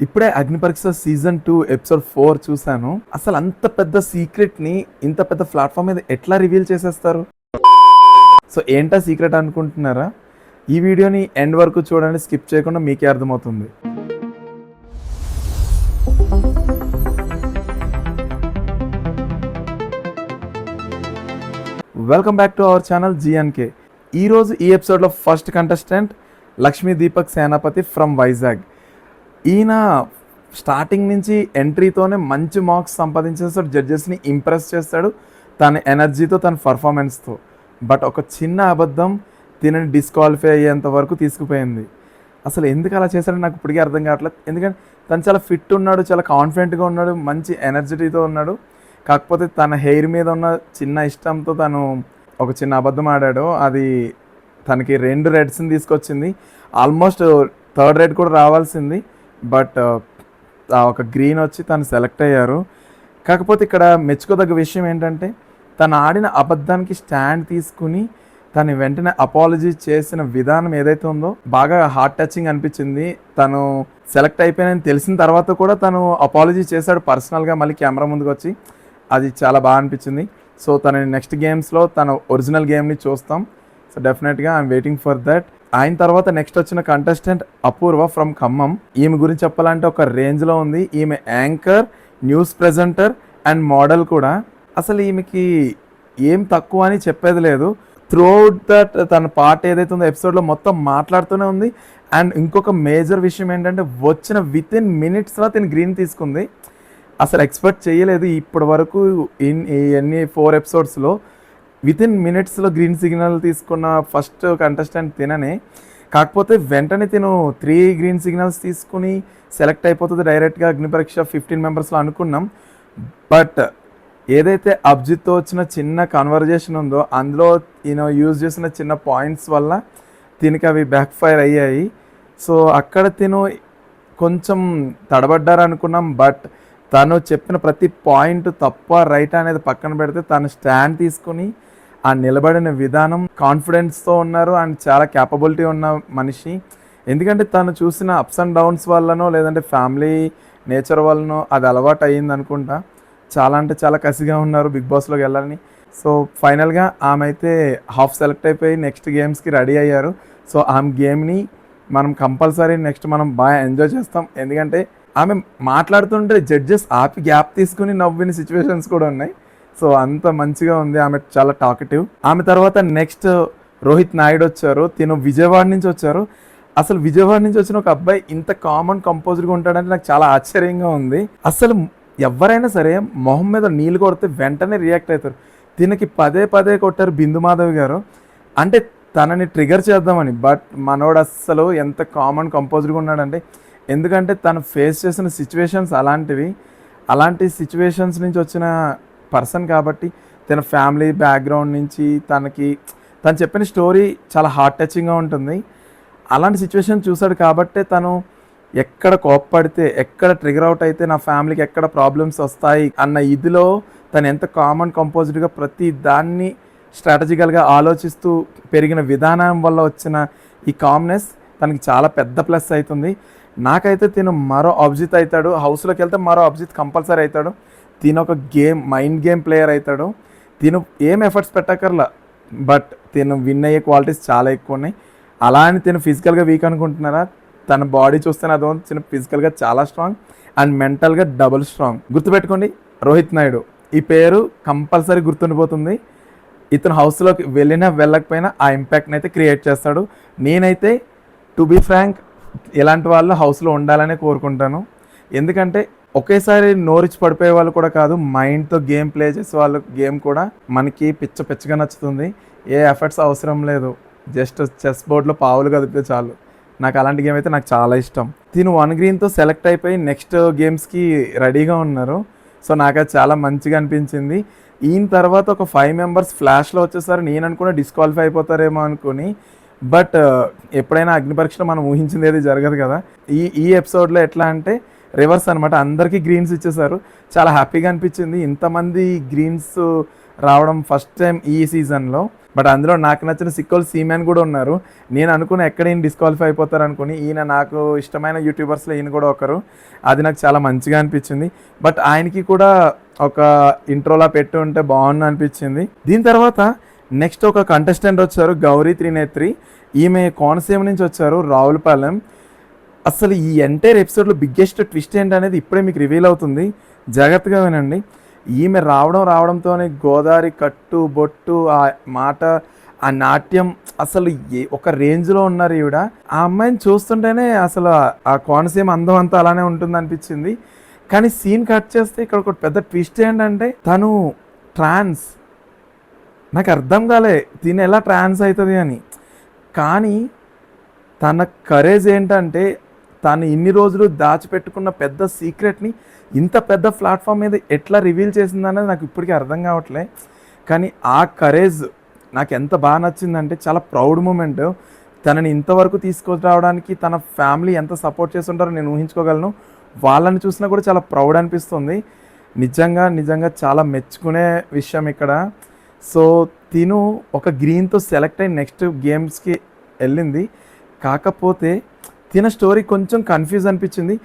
ఇప్పుడే అగ్నిపరీక్ష season 2 episode 4 చూశాను. అసలు అంత పెద్ద సీక్రెట్‌ని ఇంత పెద్ద ప్లాట్‌ఫామ్ మీద ఎట్లా రివీల్ చేసేస్తారు? సో ఏంటా సీక్రెట్ అనుకుంటున్నారా? ఈ వీడియోని ఎండ్ వరకు చూడండి, స్కిప్ చేయకుండా మీకే అర్థమవుతుంది. Welcome back to our channel GNK. ఈరోజు ఈ ఎపిసోడ్లో first contestant Lakshmi Deepak Senapathi from Vizag. ఈయన స్టార్టింగ్ నుంచి ఎంట్రీతోనే మంచి మార్క్స్ సంపాదించేస్తాడు, జడ్జెస్ని ఇంప్రెస్ చేస్తాడు తన ఎనర్జీతో, తన పర్ఫార్మెన్స్తో. బట్ ఒక చిన్న అబద్ధం తినని డిస్క్వాలిఫై అయ్యేంత వరకు తీసుకుపోయింది. అసలు ఎందుకు అలా చేశాడో నాకు ఇప్పటికీ అర్థం కావట్లేదు. ఎందుకంటే తను చాలా ఫిట్ ఉన్నాడు, చాలా కాన్ఫిడెంట్గా ఉన్నాడు, మంచి ఎనర్జీతో ఉన్నాడు. కాకపోతే తన హెయిర్ మీద ఉన్న చిన్న ఇష్టంతో తను ఒక చిన్న అబద్ధం ఆడాడు. అది తనకి 2 రెడ్స్ని తీసుకొచ్చింది. ఆల్మోస్ట్ 3rd రెడ్ కూడా రావాల్సింది, బట్ ఒక గ్రీన్ వచ్చి తను సెలెక్ట్ అయ్యారు. కాకపోతే ఇక్కడ మెచ్చుకోదగ్గ విషయం ఏంటంటే తను ఆడిన అబద్ధానికి స్టాండ్ తీసుకుని తను వెంటనే అపాలజీ చేసిన విధానం ఏదైతే ఉందో బాగా హార్ట్ టచింగ్ అనిపించింది. తను సెలెక్ట్ అయిపోయినని తెలిసిన తర్వాత కూడా తను అపాలజీ చేశాడు పర్సనల్గా, మళ్ళీ కెమెరా ముందుకు వచ్చి. అది చాలా బాగా అనిపించింది. సో తన నెక్స్ట్ గేమ్స్లో తన ఒరిజినల్ గేమ్ని చూస్తాం. సో డెఫినెట్గా ఐఎమ్ వెయిటింగ్ ఫర్ దట్. ఆయన తర్వాత నెక్స్ట్ వచ్చిన కంటెస్టెంట్ అపూర్వ ఫ్రమ్ ఖమ్మం. ఈమె గురించి చెప్పాలంటే ఒక రేంజ్లో ఉంది. ఈమె anchor, news presenter and model కూడా. అసలు ఈమెకి ఏం తక్కువ అని చెప్పేది లేదు. త్రూఅవుట్ దట్ తన పార్ట్ ఏదైతే ఉందో ఎపిసోడ్లో మొత్తం మాట్లాడుతూనే ఉంది. అండ్ ఇంకొక మేజర్ విషయం ఏంటంటే వచ్చిన విత్ ఇన్ మినిట్స్లో తిని గ్రీన్ తీసుకుంది. అసలు ఎక్స్పెక్ట్ చేయలేదు ఇప్పటి వరకు ఎన్ని 4 ఎపిసోడ్స్లో విత్ ఇన్ మినిట్స్లో గ్రీన్ సిగ్నల్ తీసుకున్న ఫస్ట్ కంటెస్టెంట్ తిననే. కాకపోతే వెంటనే తిను 3 గ్రీన్ సిగ్నల్స్ తీసుకుని సెలెక్ట్ అయిపోతుంది డైరెక్ట్గా అగ్నిపరీక్ష 15 మెంబర్స్లో అనుకున్నాం. బట్ ఏదైతే అభిజిత్తో వచ్చిన చిన్న కన్వర్జేషన్ ఉందో అందులో యూజ్ చేసిన చిన్న పాయింట్స్ వల్ల తినకి అవి బ్యాక్ ఫైర్ అయ్యాయి. సో అక్కడ తిను కొంచెం తడబడ్డారు అనుకున్నాం. బట్ తను చెప్పిన ప్రతి పాయింట్ తప్ప రైట్ అనేది పక్కన పెడితే తను స్టాండ్ తీసుకుని ఆ నిలబడిన విధానం, కాన్ఫిడెన్స్తో ఉన్నారు. అండ్ చాలా క్యాపబిలిటీ ఉన్న మనిషి. ఎందుకంటే తను చూసిన అప్స్ అండ్ డౌన్స్ వల్లనో లేదంటే ఫ్యామిలీ నేచర్ వల్లనో అది అలవాటు అయ్యింది అనుకుంటా. చాలా అంటే చాలా కసిగా ఉన్నారు బిగ్ బాస్లోకి వెళ్ళాలని. సో ఫైనల్గా ఆమె అయితే హాఫ్ సెలెక్ట్ అయిపోయి నెక్స్ట్ గేమ్స్కి రెడీ అయ్యారు. సో ఆమె గేమ్ని మనం కంపల్సరీ నెక్స్ట్ మనం బాగా ఎంజాయ్ చేస్తాం. ఎందుకంటే ఆమె మాట్లాడుతుంటే జడ్జెస్ ఆపి గ్యాప్ తీసుకుని నవ్విన సిచ్యువేషన్స్ కూడా ఉన్నాయి. సో అంత మంచిగా ఉంది. ఆమె చాలా టాకటివ్. ఆమె తర్వాత నెక్స్ట్ రోహిత్ నాయుడు వచ్చారు. తిను విజయవాడ నుంచి వచ్చారు. అసలు విజయవాడ నుంచి వచ్చిన ఒక అబ్బాయి ఇంత కామన్ కంపోజ్డ్గా ఉంటాడంటే నాకు చాలా ఆశ్చర్యంగా ఉంది. అసలు ఎవరైనా సరే మొహం మీద నీళ్ళు కొడితే వెంటనే రియాక్ట్ అవుతారు. తినకి పదే కొట్టారు బిందు మాధవ్ గారు, అంటే తనని ట్రిగర్ చేద్దామని. బట్ మనోడు అస్సలు ఎంత కామన్ కంపోజ్డ్గా ఉన్నాడంటే, ఎందుకంటే తను ఫేస్ చేసిన సిచ్యువేషన్స్ అలాంటి సిచ్యువేషన్స్ నుంచి వచ్చిన పర్సన్ కాబట్టి తన ఫ్యామిలీ బ్యాక్గ్రౌండ్ నుంచి తను చెప్పిన స్టోరీ చాలా హార్ట్ టచింగ్గా ఉంటుంది. అలాంటి సిచ్యువేషన్ చూశాడు కాబట్టే తను ఎక్కడ కోప్పడితే, ఎక్కడ ట్రిగర్ అవుట్ అయితే నా ఫ్యామిలీకి ఎక్కడ ప్రాబ్లమ్స్ వస్తాయి అన్న ఇదిలో తను ఎంత కామన్ కంపోజ్డ్గా ప్రతి దాన్ని స్ట్రాటజికల్గా ఆలోచిస్తూ పెరిగిన విధానం వల్ల వచ్చిన ఈ కామ్నెస్ తనకి చాలా పెద్ద ప్లస్ అవుతుంది. నాకైతే తిను మరో అభిజిత్ అవుతాడు. హౌస్లోకి వెళ్తే మరో అభిజిత్ కంపల్సరీ అవుతాడు. తిను ఒక మైండ్ గేమ్ ప్లేయర్ అవుతాడు. తిను ఏం ఎఫర్ట్స్ పెట్టకర్లా, బట్ తిను విన్ అయ్యే క్వాలిటీస్ చాలా ఎక్కువ ఉన్నాయి. అలా అని తిను ఫిజికల్గా వీక్ అనుకుంటున్నారా? తన బాడీ చూస్తేనే అదో చిన్న ఫిజికల్గా చాలా స్ట్రాంగ్ అండ్ మెంటల్గా డబుల్ స్ట్రాంగ్. గుర్తుపెట్టుకోండి, రోహిత్ నాయుడు ఈ పేరు కంపల్సరీ గుర్తుండిపోతుంది. ఇతను హౌస్లోకి వెళ్ళకపోయినా ఆ ఇంపాక్ట్ని అయితే క్రియేట్ చేస్తాడు. నేనైతే టు బీ ఫ్రాంక్ ఇలాంటి వాళ్ళు హౌస్లో ఉండాలనే కోరుకుంటాను. ఎందుకంటే ఒకేసారి నోరిచ్చి పడిపోయే వాళ్ళు కూడా కాదు, మైండ్తో గేమ్ ప్లే చేసే వాళ్ళు గేమ్ కూడా మనకి పిచ్చగా నచ్చుతుంది. ఏ ఎఫర్ట్స్ అవసరం లేదు, జస్ట్ చెస్ బోర్డ్లో పావులు కదిపితే చాలు. నాకు అలాంటి గేమ్ అయితే నాకు చాలా ఇష్టం. తిను 1 గ్రీన్తో సెలెక్ట్ అయిపోయి నెక్స్ట్ గేమ్స్కి రెడీగా ఉన్నారు. సో నాకు అది చాలా మంచిగా అనిపించింది. ఈయన తర్వాత ఒక 5 మెంబర్స్ ఫ్లాష్లో వచ్చేసరికి నేను అనుకున్న డిస్క్వాలిఫై అయిపోతారేమో అనుకుని. బట్ ఎప్పుడైనా అగ్నిపరీక్షలో మనం ఊహించింది ఏది జరగదు కదా. ఈ ఎపిసోడ్లో ఎట్లా అంటే రివర్స్ అనమాట, అందరికీ గ్రీన్స్ ఇచ్చేసారు. చాలా హ్యాపీగా అనిపించింది. ఇంతమంది గ్రీన్స్ రావడం ఫస్ట్ టైం ఈ సీజన్లో. బట్ అందులో నాకు నచ్చిన సిక్కోల్ సీమెన్ కూడా ఉన్నారు. నేను అనుకున్న ఎక్కడ ఈయన డిస్క్వాలిఫై అయిపోతారు అనుకుని, ఈయన నాకు ఇష్టమైన యూట్యూబర్స్లో ఈయన కూడా ఒకరు. అది నాకు చాలా మంచిగా అనిపించింది. బట్ ఆయనకి కూడా ఒక ఇంట్రోలా పెట్టి ఉంటే బాగుంది అనిపించింది. దీని తర్వాత నెక్స్ట్ ఒక కంటెస్టెంట్ వచ్చారు, గౌరీ త్రినేత్రి. ఈమె కోనసీమ నుంచి వచ్చారు, రావులపాలెం. అసలు ఈ ఎంటైర్ ఎపిసోడ్లో బిగ్గెస్ట్ ట్విస్ట్ ఏంటనేది ఇప్పుడే మీకు రివీల్ అవుతుంది, జాగ్రత్తగా వినండి. ఈమె రావడంతోనే గోదావరి కట్టు బొట్టు, ఆ మాట, ఆ నాట్యం, అసలు ఒక రేంజ్లో ఉన్నారు ఈవిడ. ఆ అమ్మాయిని చూస్తుంటేనే అసలు ఆ కోనసీమ అందం అంతా అలానే ఉంటుంది అనిపించింది. కానీ సీన్ కట్ చేస్తే ఇక్కడ ఒక పెద్ద ట్విస్ట్ ఏంటంటే తను ట్రాన్స్. నాకు అర్థం కాలే తిని ఎలా ట్రాన్స్ అవుతుంది అని. కానీ తన కరేజ్ ఏంటంటే తను ఇన్ని రోజులు దాచిపెట్టుకున్న పెద్ద సీక్రెట్ని ఇంత పెద్ద ప్లాట్ఫామ్ మీద ఎట్లా రివీల్ చేసిందనేది నాకు ఇప్పటికీ అర్థం కావట్లే. కానీ ఆ కరేజ్ నాకు ఎంత బాగా నచ్చిందంటే చాలా ప్రౌడ్ మూమెంట్. తనని ఇంతవరకు తీసుకురావడానికి తన ఫ్యామిలీ ఎంత సపోర్ట్ చేస్తుంటారో నేను ఊహించుకోగలను. వాళ్ళని చూసినా కూడా చాలా ప్రౌడ్ అనిపిస్తుంది. నిజంగా చాలా మెచ్చుకునే విషయం ఇక్కడ. సో తిను ఒక గ్రీన్తో సెలెక్ట్ అయ్యి నెక్స్ట్ గేమ్స్కి వెళ్ళింది. కాకపోతే తిన స్టోరీ కొంచెం కన్ఫ్యూజ్ అనిపించింది.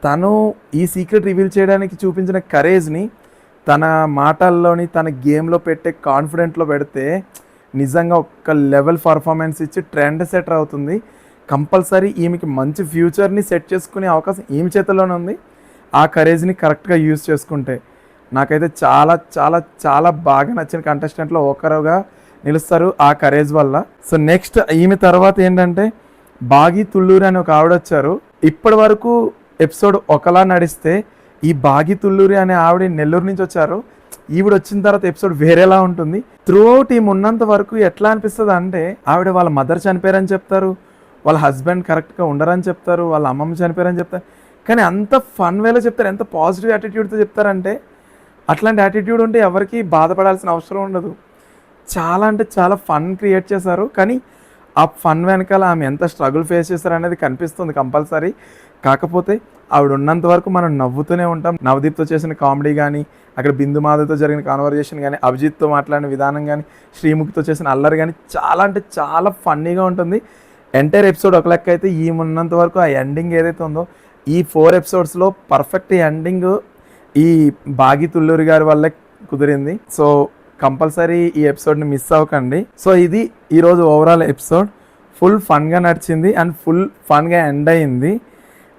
తను ఈ సీక్రెట్ రివీల్ చేయడానికి చూపించిన కరేజ్ని తన మాటల్లోని తన గేమ్లో పెట్టే కాన్ఫిడెంట్లో పెడితే నిజంగా ఒక లెవెల్ పర్ఫార్మెన్స్ ఇచ్చి ట్రెండ్ సెటర్ అవుతుంది. కంపల్సరీ ఈమెకి మంచి ఫ్యూచర్ని సెట్ చేసుకునే అవకాశం ఈమె చేతిలోనే ఉంది, ఆ కరేజ్ని కరెక్ట్గా యూజ్ చేసుకుంటే. నాకైతే చాలా బాగా నచ్చిన కంటెస్టెంట్లో ఒకరుగా నిలుస్తారు ఆ కరేజ్ వల్ల. సో నెక్స్ట్ ఈమె తర్వాత ఏంటంటే బాగి తుళ్ళూరి అని ఒక ఆవిడ వచ్చారు. ఇప్పటి వరకు ఎపిసోడ్ ఒకలా నడిస్తే ఈ బాగి తుళ్ళూరి అనే ఆవిడ నెల్లూరు నుంచి వచ్చారు. ఈవిడ వచ్చిన తర్వాత ఎపిసోడ్ వేరేలా ఉంటుంది. త్రూ అవుట్ ఈమె ఉన్నంత వరకు ఎట్లా అనిపిస్తుంది అంటే ఆవిడ వాళ్ళ మదర్ చనిపోయారని చెప్తారు, వాళ్ళ హస్బెండ్ కరెక్ట్గా ఉండరని చెప్తారు, వాళ్ళ అమ్మమ్మ చనిపోయారని చెప్తారు. కానీ అంత ఫన్ వేలో చెప్తారు, ఎంత పాజిటివ్ యాటిట్యూడ్తో చెప్తారంటే అట్లాంటి యాటిట్యూడ్ ఉంటే ఎవరికి బాధపడాల్సిన అవసరం ఉండదు. చాలా అంటే చాలా ఫన్ క్రియేట్ చేశారు. కానీ ఆ ఫన్ వెనకాల ఆమె ఎంత స్ట్రగుల్ ఫేస్ చేశారు అనేది కనిపిస్తుంది కంపల్సరీ. కాకపోతే ఆవిడ ఉన్నంత వరకు మనం నవ్వుతూనే ఉంటాం. నవదీప్తో చేసిన కామెడీ కానీ, అక్కడ బిందు మాధవ్తో జరిగిన కాన్వర్జేషన్ కానీ, అభిజిత్తో మాట్లాడిన విధానం కానీ, శ్రీముఖితో చేసిన అల్లరి కానీ చాలా అంటే చాలా ఫన్నీగా ఉంటుంది. ఎంటైర్ ఎపిసోడ్ ఒక లెక్క అయితే ఈ ఉన్నంత వరకు ఆ ఎండింగ్ ఏదైతే ఉందో ఈ 4 ఎపిసోడ్స్లో పర్ఫెక్ట్ ఎండింగ్ ఈ బాగి తుళ్ళూరి గారి వల్లే కుదిరింది. సో కంపల్సరీ ఈ ఎపిసోడ్ని మిస్ అవ్వకండి. సో ఇది ఈరోజు ఓవరాల్ ఎపిసోడ్. ఫుల్ ఫన్గా నడిచింది అండ్ ఫుల్ ఫన్గా ఎండ్ అయింది.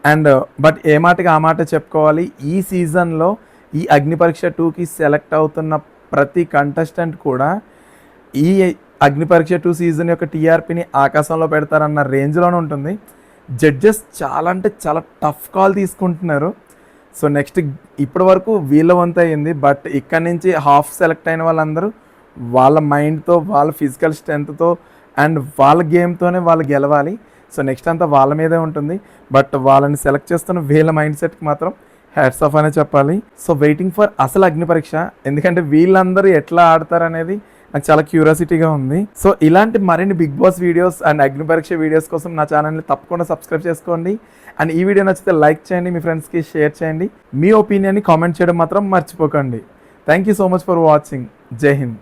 అండ్ బట్ ఏ మాటకి ఆ మాట చెప్పుకోవాలి, ఈ సీజన్లో ఈ అగ్నిపరీక్ష 2కి సెలెక్ట్ అవుతున్న ప్రతి కంటెస్టెంట్ కూడా ఈ అగ్నిపరీక్ష 2 సీజన్ యొక్క టీఆర్పీని ఆకాశంలో పెడతారన్న రేంజ్లోనే ఉంటుంది. జడ్జెస్ చాలా అంటే చాలా టఫ్ కాల్ తీసుకుంటున్నారు. సో నెక్స్ట్ ఇప్పటి వరకు వీళ్ళ వంతు అయింది. బట్ ఇక్కడ నుంచి హాఫ్ సెలెక్ట్ అయిన వాళ్ళందరూ వాళ్ళ మైండ్తో, వాళ్ళ ఫిజికల్ స్ట్రెంగ్త్తో అండ్ వాళ్ళ గేమ్తోనే వాళ్ళు గెలవాలి. సో నెక్స్ట్ అంతా వాళ్ళ మీదే ఉంటుంది. బట్ వాళ్ళని సెలెక్ట్ చేస్తున్న వీళ్ళ మైండ్ సెట్కి మాత్రం హ్యాట్స్ ఆఫ్ అనే చెప్పాలి. సో వెయిటింగ్ ఫర్ అసలు అగ్నిపరీక్ష, ఎందుకంటే వీళ్ళందరూ ఎట్లా ఆడతారనేది నాకు చాలా క్యూరియాసిటీగా ఉంది. సో ఇలాంటి మరిన్ని Bigg Boss videos and Agnipariksha videos కోసం నా ఛానల్ని తప్పకుండా సబ్స్క్రైబ్ చేసుకోండి. అండ్ ఈ వీడియో నచ్చితే లైక్ చేయండి, మీ ఫ్రెండ్స్కి షేర్ చేయండి, మీ ఒపీనియన్ని కామెంట్ చేయడం మాత్రం మర్చిపోకండి. Thank you so much for watching. జై హింద్.